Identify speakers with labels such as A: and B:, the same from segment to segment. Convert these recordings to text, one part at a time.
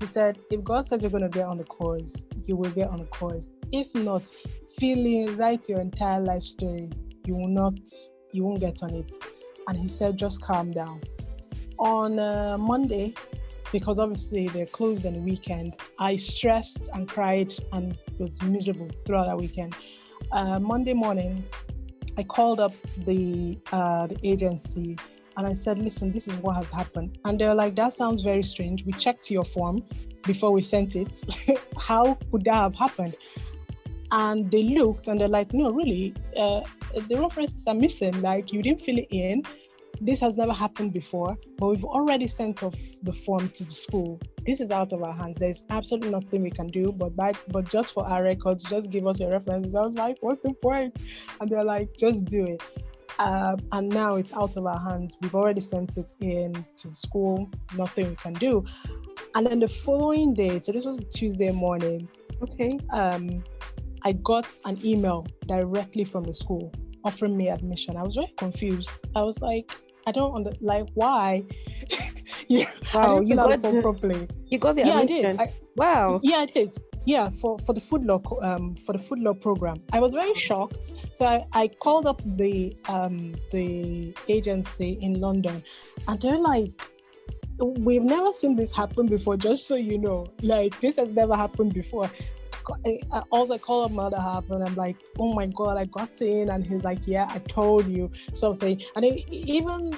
A: He said, if God says you're going to get on the course, you will get on the course. If not, write your entire life story. You won't get on it. And he said, just calm down. On Monday, because obviously they're closed on the weekend, I stressed and cried and was miserable throughout that weekend. Monday morning, I called up the agency and I said, listen, this is what has happened. And they're like, that sounds very strange. We checked your form before we sent it. How could that have happened? And they looked and they're like, no, really, the references are missing. Like, you didn't fill it in. This has never happened before, but we've already sent off the form to the school. This is out of our hands. There's absolutely nothing we can do, but just for our records, just give us your references. I was like, what's the point? And they're like, just do it. And now it's out of our hands. We've already sent it in to school. Nothing we can do. And then the following day, so this was Tuesday morning.
B: Okay.
A: I got an email directly from the school offering me admission. I was very confused. I was like, I don't why? Yeah,
B: wow,
A: you got the properly.
B: You got the admission.
A: I did.
B: Wow.
A: Yeah, I did. Yeah, for the food law program. I was very shocked. So I called up the agency in London, and they're like, we've never seen this happen before, just so you know. Like, this has never happened before. I also called up my other half and I'm like, oh my God, I got in. And he's like, yeah, I told you something. And even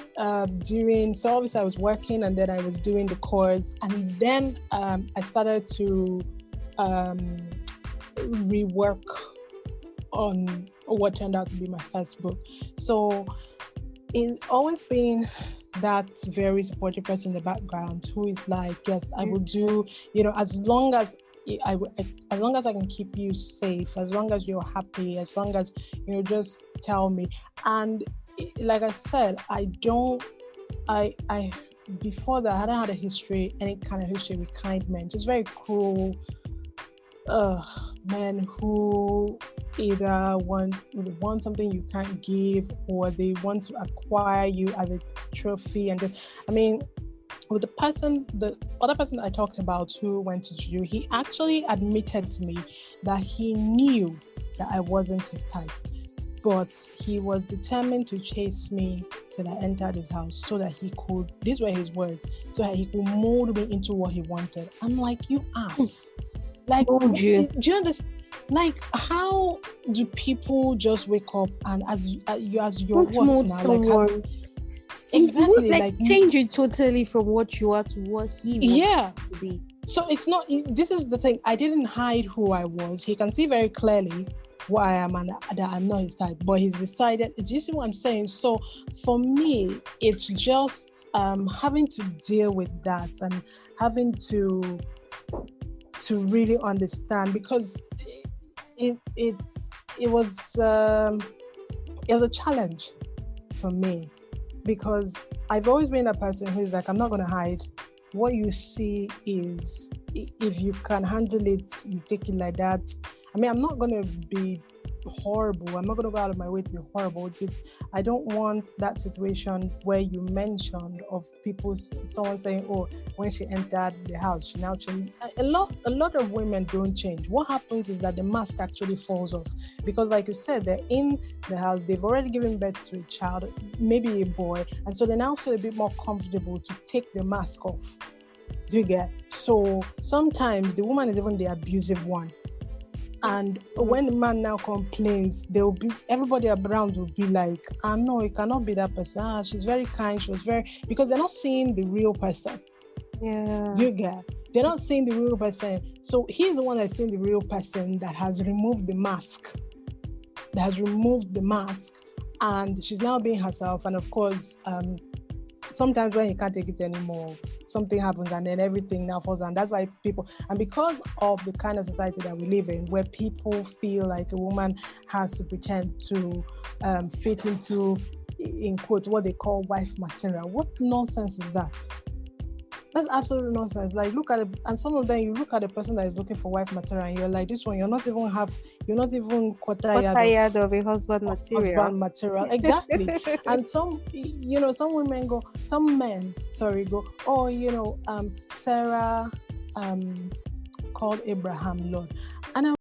A: so obviously I was working and then I was doing the course. And then I started to rework on what turned out to be my first book. So it's always been that very supportive person in the background who is like, yes, I will do, as long as I can keep you safe, as long as you're happy, as long as just tell me. And like I said, before that I hadn't had any kind of history with kind men, just very cruel men who either want something you can't give, or they want to acquire you as a trophy. And with the other person I talked about who went to judo, he actually admitted to me that he knew that I wasn't his type, but he was determined to chase me till I entered his house so that he could, these were his words, so that he could mold me into what he wanted. I'm like, you ass. Like, do you understand? Like, how do people just wake up and as your words now, like, exactly, like
B: change it totally from what you are to what he wants to be.
A: So it's not, this is the thing, I didn't hide who I was. He can see very clearly what I am and that I'm not his type, but he's decided. Do you see what I'm saying? So for me, it's just having to deal with that and having to really understand, because it was a challenge for me. Because I've always been a person who's like, I'm not going to hide. What you see is, if you can handle it, you take it like that. I'm not going to be horrible. I'm not going to go out of my way to be horrible. I don't want that situation where you mentioned of someone saying, oh, when she entered the house, she now changed. A lot of women don't change. What happens is that the mask actually falls off, because like you said, they're in the house, they've already given birth to a child, maybe a boy, and so they now feel a bit more comfortable to take the mask off. Do you get? So sometimes the woman is even the abusive one. And when the man now complains, everybody around will be like, no, it cannot be that person. She's very kind. She was because they're not seeing the real person.
B: Yeah.
A: Do you get? They're not seeing the real person. So he's the one that's seeing the real person that has removed the mask. And she's now being herself. And of course, sometimes when he can't take it anymore, something happens and then everything now falls down. That's why because of the kind of society that we live in, where people feel like a woman has to pretend to fit into, in quotes, what they call wife material. What nonsense is that? That's absolute nonsense. Like, look at it, and some of them, you look at the person that is looking for wife material and you're like, this one, you're not even quarter yard of a husband material. Exactly. And some men go, oh, Sarah called Abraham Lord. And I